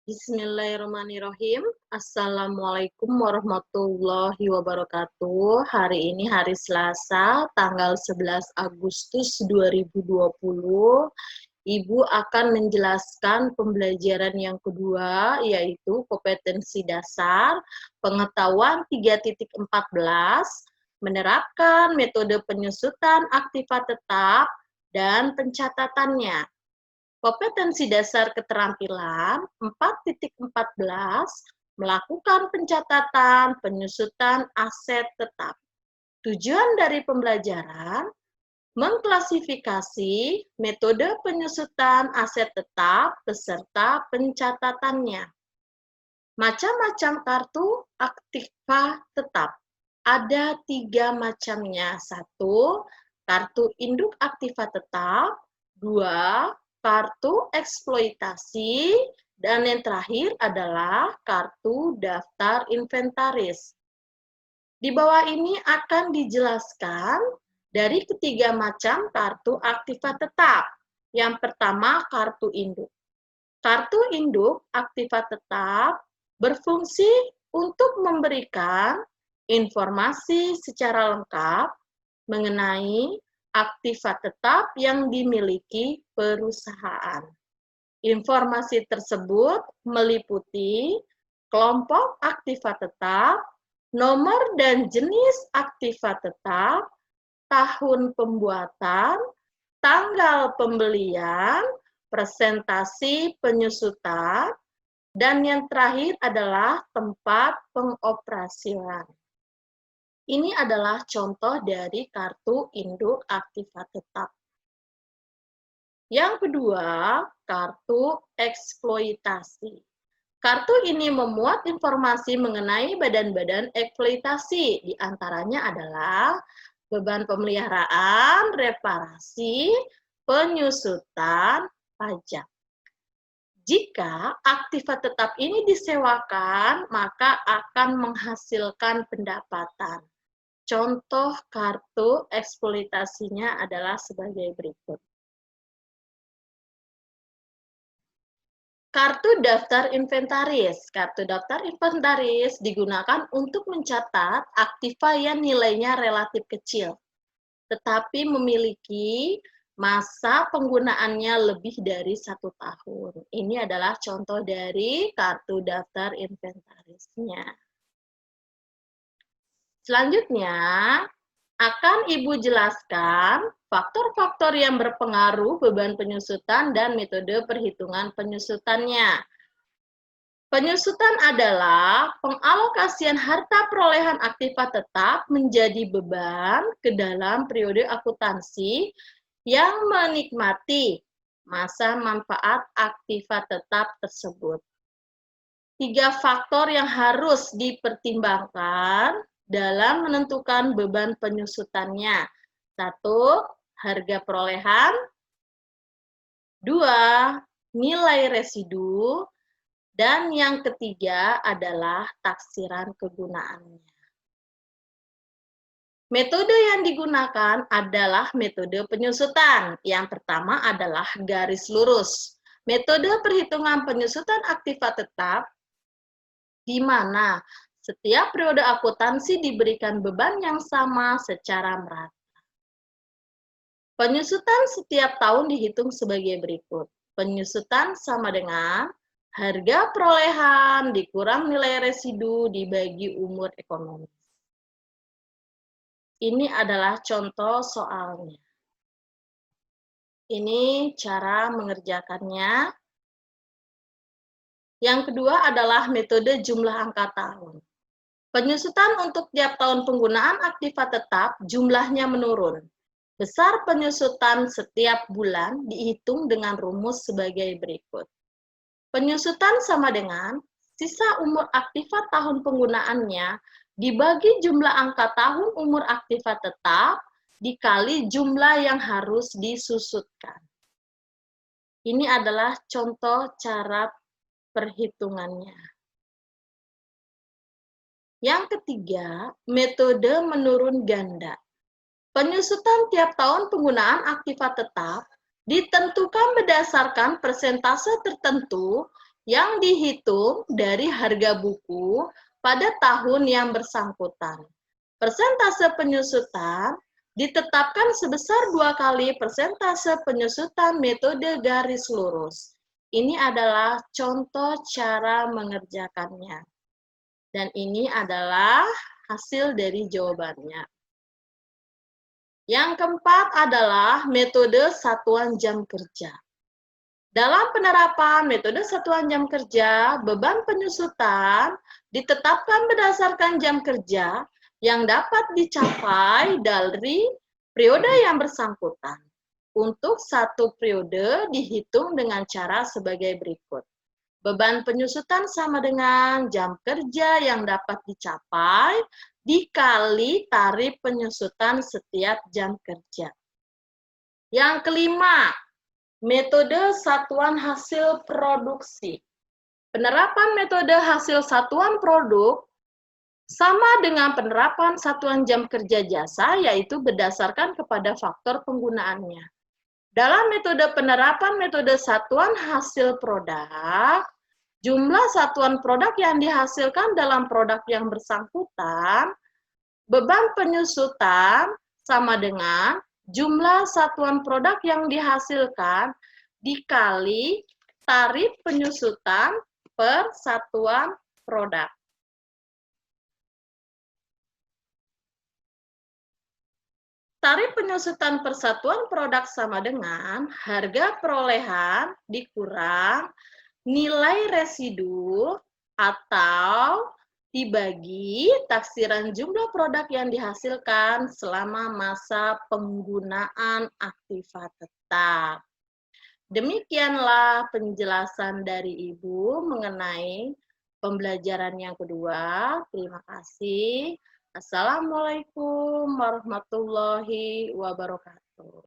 Bismillahirrahmanirrahim. Assalamualaikum warahmatullahi wabarakatuh. Hari ini hari Selasa, tanggal 11 Agustus 2020. Ibu akan menjelaskan pembelajaran yang kedua, yaitu kompetensi dasar, pengetahuan 3.14, menerapkan metode penyusutan aktiva tetap, dan pencatatannya. Kompetensi dasar keterampilan 4.14 melakukan pencatatan penyusutan aset tetap. Tujuan dari pembelajaran mengklasifikasi metode penyusutan aset tetap beserta pencatatannya. Macam-macam kartu aktiva tetap. Ada 3 macamnya. 1. Kartu induk aktiva tetap. 2. Kartu eksploitasi, dan yang terakhir adalah kartu daftar inventaris. Di bawah ini akan dijelaskan dari ketiga macam kartu aktiva tetap. Yang pertama, kartu induk. Kartu induk aktiva tetap berfungsi untuk memberikan informasi secara lengkap mengenai aktiva tetap yang dimiliki perusahaan. Informasi tersebut meliputi kelompok aktiva tetap, nomor dan jenis aktiva tetap, tahun pembuatan, tanggal pembelian, presentasi penyusutan, dan yang terakhir adalah tempat pengoperasian. Ini adalah contoh dari kartu induk aktiva tetap. Yang kedua, kartu eksploitasi. Kartu ini memuat informasi mengenai badan-badan eksploitasi, di antaranya adalah beban pemeliharaan, reparasi, penyusutan, pajak. Jika aktiva tetap ini disewakan, maka akan menghasilkan pendapatan. Contoh kartu eksploitasinya adalah sebagai berikut. Kartu daftar inventaris. Kartu daftar inventaris digunakan untuk mencatat aktiva yang nilainya relatif kecil, tetapi memiliki masa penggunaannya lebih dari 1 tahun. Ini adalah contoh dari kartu daftar inventarisnya. Selanjutnya, akan Ibu jelaskan faktor-faktor yang berpengaruh beban penyusutan dan metode perhitungan penyusutannya. Penyusutan adalah pengalokasian harta perolehan aktiva tetap menjadi beban ke dalam periode akuntansi yang menikmati masa manfaat aktiva tetap tersebut. 3 faktor yang harus dipertimbangkan dalam menentukan beban penyusutannya. 1. Harga perolehan. 2. Nilai residu. Dan yang ketiga adalah taksiran kegunaannya. Metode yang digunakan adalah metode penyusutan. Yang pertama adalah garis lurus. Metode perhitungan penyusutan aktiva tetap di mana setiap periode akuntansi diberikan beban yang sama secara merata. Penyusutan setiap tahun dihitung sebagai berikut. Penyusutan sama dengan harga perolehan dikurang nilai residu dibagi umur ekonomis. Ini adalah contoh soalnya. Ini cara mengerjakannya. Yang kedua adalah metode jumlah angka tahun. Penyusutan untuk tiap tahun penggunaan aktiva tetap jumlahnya menurun. Besar penyusutan setiap bulan dihitung dengan rumus sebagai berikut. Penyusutan sama dengan sisa umur aktiva tahun penggunaannya dibagi jumlah angka tahun umur aktiva tetap dikali jumlah yang harus disusutkan. Ini adalah contoh cara perhitungannya. Yang ketiga, metode menurun ganda. Penyusutan tiap tahun penggunaan aktiva tetap ditentukan berdasarkan persentase tertentu yang dihitung dari harga buku pada tahun yang bersangkutan. Persentase penyusutan ditetapkan sebesar 2 kali persentase penyusutan metode garis lurus. Ini adalah contoh cara mengerjakannya. Dan ini adalah hasil dari jawabannya. Yang keempat adalah metode satuan jam kerja. Dalam penerapan metode satuan jam kerja, beban penyusutan ditetapkan berdasarkan jam kerja yang dapat dicapai dari periode yang bersangkutan. Untuk satu periode dihitung dengan cara sebagai berikut. Beban penyusutan sama dengan jam kerja yang dapat dicapai dikali tarif penyusutan setiap jam kerja. Yang kelima, metode satuan hasil produksi. Penerapan metode hasil satuan produk sama dengan penerapan satuan jam kerja jasa, yaitu berdasarkan kepada faktor penggunaannya. Dalam metode penerapan metode satuan hasil produk, jumlah satuan produk yang dihasilkan dalam produk yang bersangkutan, beban penyusutan sama dengan jumlah satuan produk yang dihasilkan dikali tarif penyusutan per satuan produk. Tarif penyusutan per satuan produk sama dengan harga perolehan dikurang nilai residu atau dibagi taksiran jumlah produk yang dihasilkan selama masa penggunaan aktiva tetap. Demikianlah penjelasan dari Ibu mengenai pembelajaran yang kedua. Terima kasih. Assalamualaikum warahmatullahi wabarakatuh.